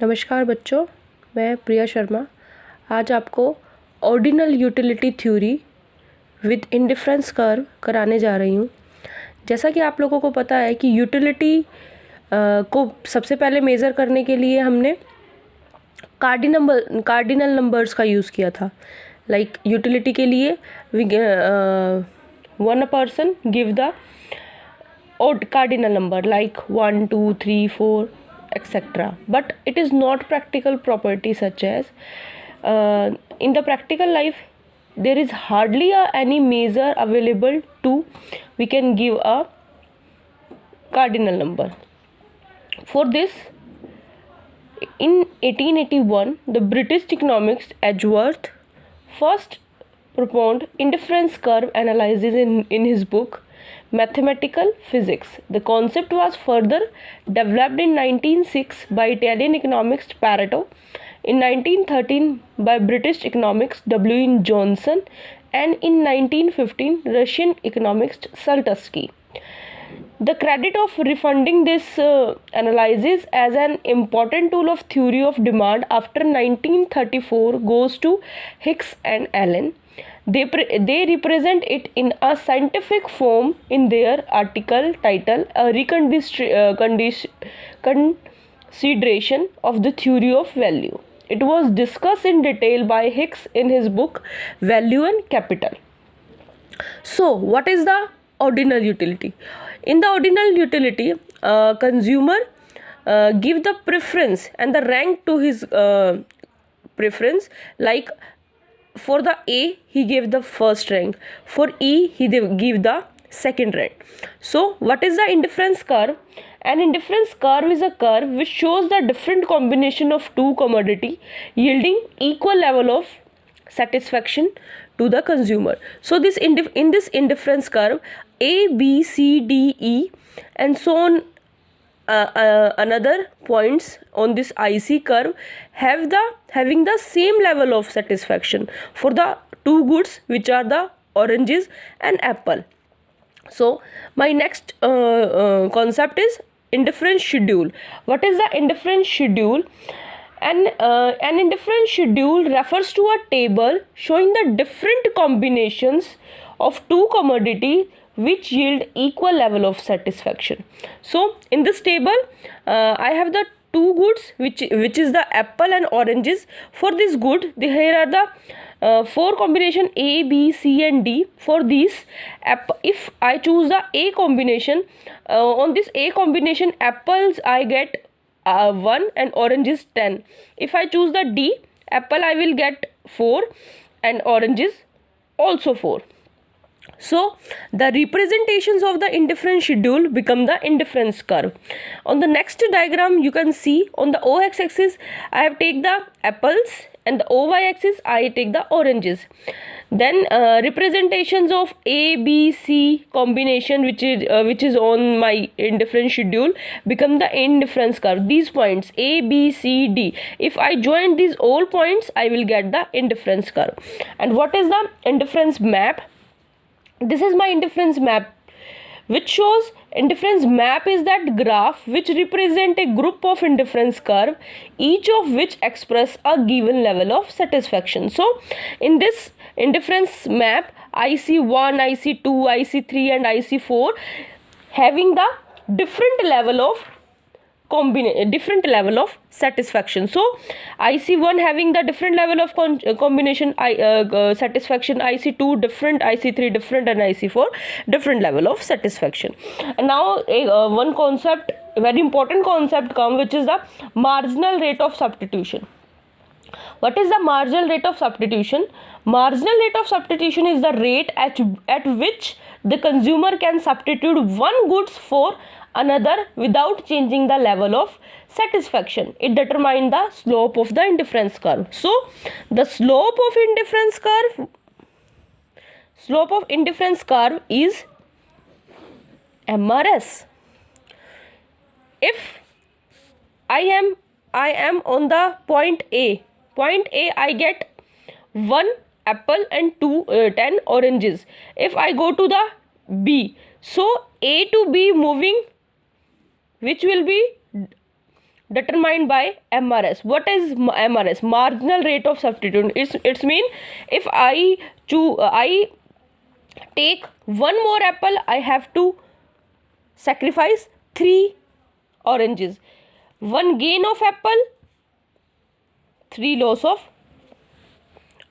नमस्कार बच्चों, मैं प्रिया शर्मा आज आपको ordinal utility theory with indifference curve कराने जा रही हूँ। जैसा कि आप लोगों को पता है कि यूटिलिटी को सबसे पहले मेज़र करने के लिए हमने कार्डिनल नंबर्स का यूज़ किया था। लाइक यूटिलिटी के लिए one person give the cardinal number like 1 2 3 4 etc. But it is not practical property such as in the practical life there is hardly any measure available to we can give a cardinal number. For this, in 1881 the British economist Edgeworth first proposed indifference curve analysis in his book Mathematical Physics. The concept was further developed in 1906 by Italian economist Pareto, in 1913 by British economist W. N. Johnson, and in 1915 Russian economist Saltuski. The credit of refunding this analysis as an important tool of theory of demand after 1934 goes to Hicks and Allen. They represent it in a scientific form in their article titled A Reconsideration of the Theory of Value. It was discussed in detail by Hicks in his book Value and Capital. So, what is the ordinal utility? In the ordinal utility, consumer give the preference and the rank to his preference. Like for the A, he gave the first rank. For E, he gave the second rank. So, what is the indifference curve? An indifference curve is a curve which shows the different combination of two commodity yielding equal level of satisfaction to the consumer. So, in this indifference curve, A, B, C, D, E, and so on. Another points on this IC curve having the same level of satisfaction for the two goods which are the oranges and apple. So my next concept is indifference schedule. What is the indifference schedule? An indifference schedule refers to a table showing the different combinations of two commodities which yield equal level of satisfaction. So in this table I have the two goods which is the apple and oranges. For this good here are the four combination A, B, C and D. For these, if I choose the A combination, on this A combination apples I get 1 and oranges 10. If I choose the D, apple I will get 4 and oranges also 4. So the representations of the indifference schedule become the indifference curve. On the next diagram you can see on the OX axis I have take the apples and the OY axis I take the oranges. Then representations of A, B, C combination which is on my indifference schedule become the indifference curve. These points A, B, C, D. If I join these all points I will get the indifference curve. And what is the indifference map? This is my indifference map which shows indifference map is that graph which represent a group of indifference curve each of which express a given level of satisfaction. So in this indifference map IC1, IC2, IC3 and IC4 having the different level of satisfaction. So IC1 having the different level of combination satisfaction, IC2 different, IC3 different and IC4 different level of satisfaction. And now one concept, very important concept come which is the marginal rate of substitution. What is the marginal rate of substitution? Marginal rate of substitution is the rate at which the consumer can substitute one goods for another without changing the level of satisfaction. It determines the slope of the indifference curve. So the slope of indifference curve is MRS. If I am on the point A I get 1 apple and 10 oranges. If I go to the B, so A to B moving which will be determined by MRS. What is MRS? Marginal rate of substitution. It's mean if I take one more apple, I have to sacrifice 3 oranges. 1 gain of apple, 3 loss of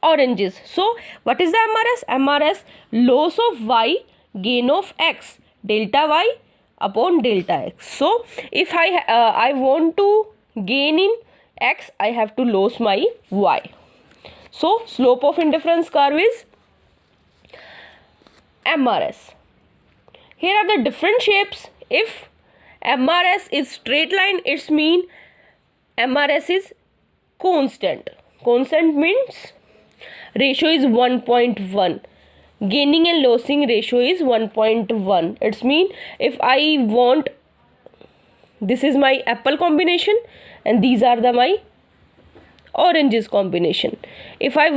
oranges. So what is the MRS? MRS, loss of y, gain of x, delta y upon delta x. So if I want to gain in x, I have to lose my y. So slope of indifference curve is MRS. Here are the different shapes. If MRS is straight line, it's mean MRS is constant. Constant means ratio is 1.1. Gaining and losing ratio is 1.1. It's mean if I want, this is my apple combination and these are my oranges combination. If I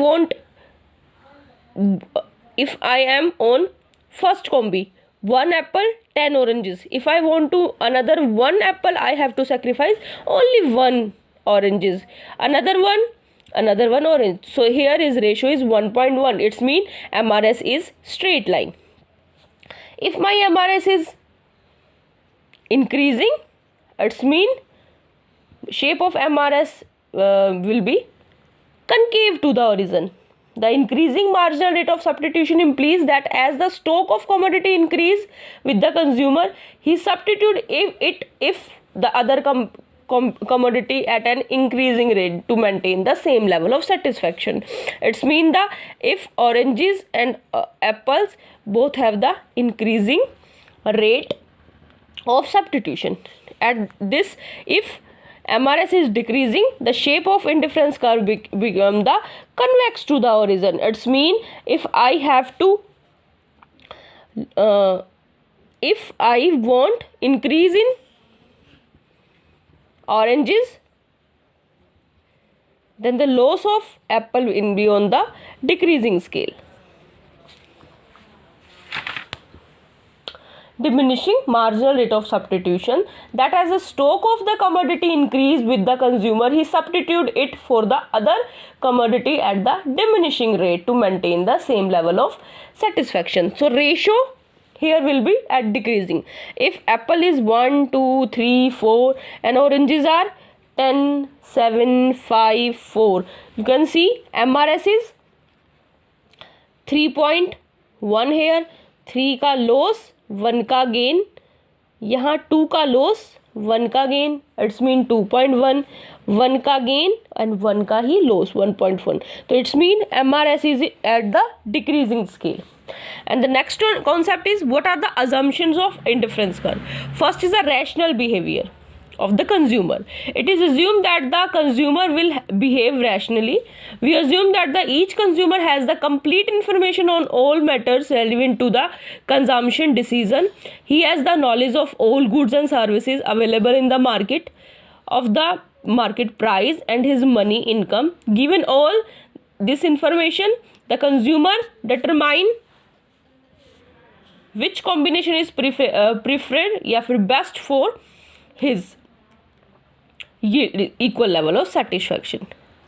am on first combi, 1 apple, 10 oranges. If I want to another 1 apple, I have to sacrifice only 1 oranges. Another one orange. So here is ratio is 1.1. It's mean MRS is straight line. If my MRS is increasing, it's mean shape of MRS will be concave to the origin. The increasing marginal rate of substitution implies that as the stock of commodity increase with the consumer, he substitute if the other commodity at an increasing rate to maintain the same level of satisfaction. It's mean the if oranges and apples both have the increasing rate of substitution. At this, if MRS is decreasing, the shape of indifference curve become the convex to the origin. It's mean if I have to if I want increase in oranges, then the loss of apple will be on the decreasing scale. Diminishing marginal rate of substitution, that as the stock of the commodity increase with the consumer, he substitute it for the other commodity at the diminishing rate to maintain the same level of satisfaction. So ratio here will be at decreasing. If apple is 1, 2, 3, 4 and oranges are 10, 7, 5, 4, you can see MRS is 3.1 here, 3 का loss, 1 का gain, यहाँ 2 का loss, 1 का gain, it's mean 2.1, 1 का gain and 1 का ही loss 1.1. So it's mean MRS is at the decreasing scale. And the next one concept is what are the assumptions of indifference curve. First is the rational behavior of the consumer. It is assumed that the consumer will behave rationally. We assume that each consumer has the complete information on all matters relevant to the consumption decision. He has the knowledge of all goods and services available in the market, of the market price and his money income. Given all this information, the consumer determine which combination is preferred या फिर best for his equal level of satisfaction.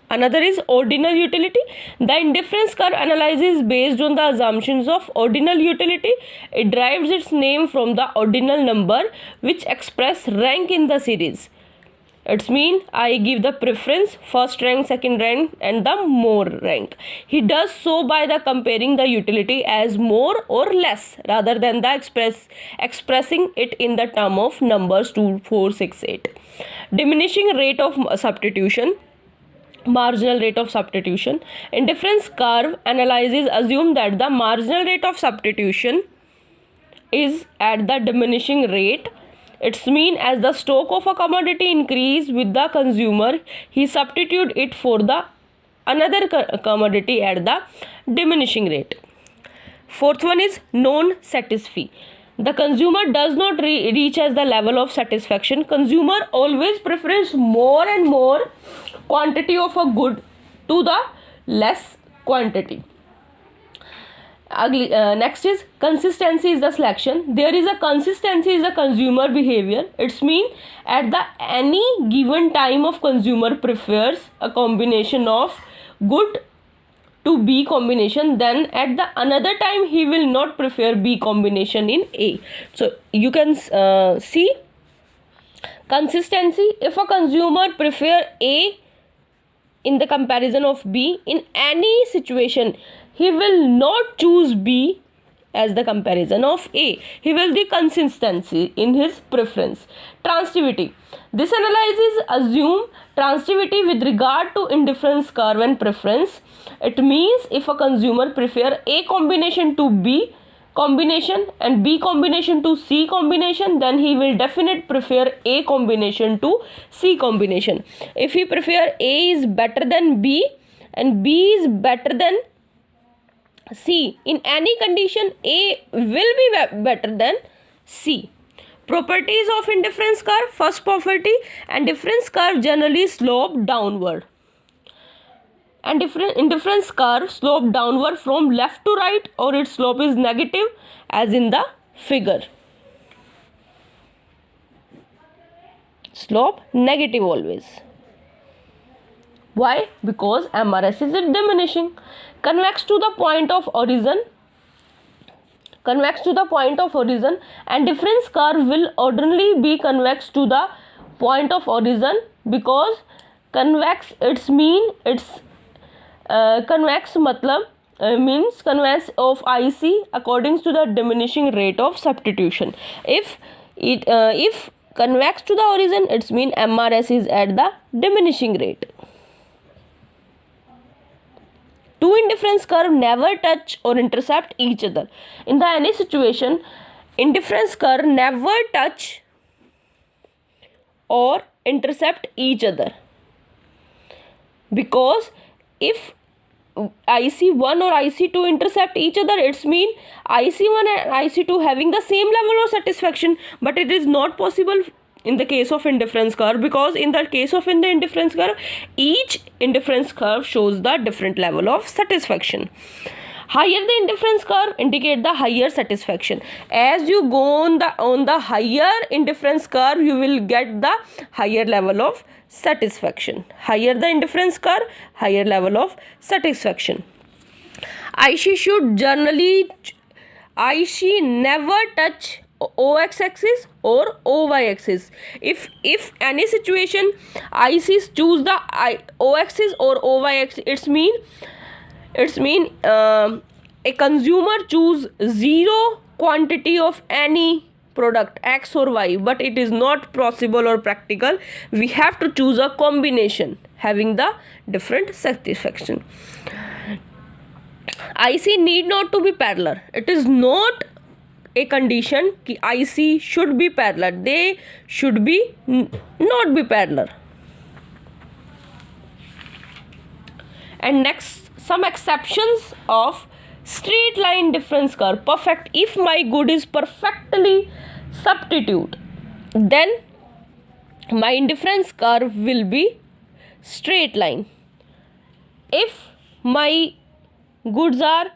Another is ordinal utility. The indifference curve analysis based on the assumptions of ordinal utility. It derives its name from the ordinal number which express rank in the series. It's mean I give the preference first rank, second rank and the more rank. He does so by the comparing the utility as more or less rather than the expressing it in the term of numbers 2, 4, 6, 8. Diminishing rate of substitution, marginal rate of substitution. Indifference curve analysis assume that the marginal rate of substitution is at the diminishing rate. It's mean as the stock of a commodity increase with the consumer, he substitute it for the another commodity at the diminishing rate. Fourth one is non-satisfy. The consumer does not reach as the level of satisfaction. Consumer always prefers more and more quantity of a good to the less quantity. Next is consistency is the selection. There is a consistency is the consumer behavior. It's mean at the any given time of consumer prefers a combination of good to B combination, then at the another time he will not prefer B combination in A. So you can see consistency. If a consumer prefer A in the comparison of B in any situation, he will not choose B as the comparison of A. He will the consistency in his preference. Transitivity. This analysis assume transitivity with regard to indifference curve and preference. It means if a consumer prefer A combination to B combination and B combination to C combination, then he will definitely prefer A combination to C combination. If he prefer A is better than B and B is better than C, in any condition A will be better than C. Properties of indifference curve. First property, indifference curve generally slope downward. And indifference curve slope downward from left to right, or its slope is negative as in the figure. Slope negative always. Why? Because MRS is diminishing. Convex to the point of origin. Convex to the point of origin, and difference curve will ordinarily be convex to the point of origin, because convex it's mean it's convex matlab means convex of IC according to the diminishing rate of substitution. If convex to the origin, it's mean MRS is at the diminishing rate. Two indifference curve never touch or intercept each other. In the any situation, indifference curve never touch or intercept each other, because if IC1 or IC2 intercept each other, it's mean IC1 and IC2 having the same level of satisfaction, but it is not possible in the case of indifference curve, because in the case of the indifference curve, each indifference curve shows the different level of satisfaction. Higher the indifference curve indicate the higher satisfaction. As you go on the higher indifference curve, you will get the higher level of satisfaction. Higher the indifference curve, higher level of satisfaction. IC should generally never touch OX axis or OY axis. If any situation ICs choose the O axis or OY axis, it's mean a consumer choose zero quantity of any product X or Y, but it is not possible or practical. We have to choose a combination having the different satisfaction. IC need not to be parallel. It is not a condition कि IC should be parallel. They should be not be parallel. And next, some exceptions of straight line difference curve. Perfect. If my good is perfectly substitute, then my indifference curve will be straight line. If my goods are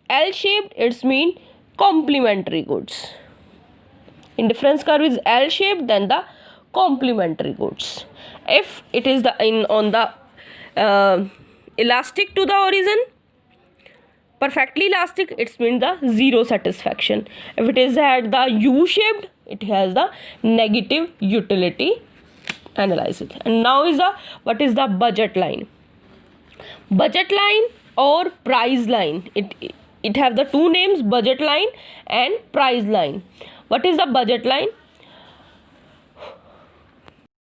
L shaped, it's mean complementary goods. Indifference curve is L shaped, then the complementary goods. If it is on the elastic to the origin, perfectly elastic, it means the zero satisfaction. If it is at the U shaped, it has the negative utility. Analyze it. And now is what is the budget line? Budget line or price line. It have the two names, budget line and price line. What is the budget line?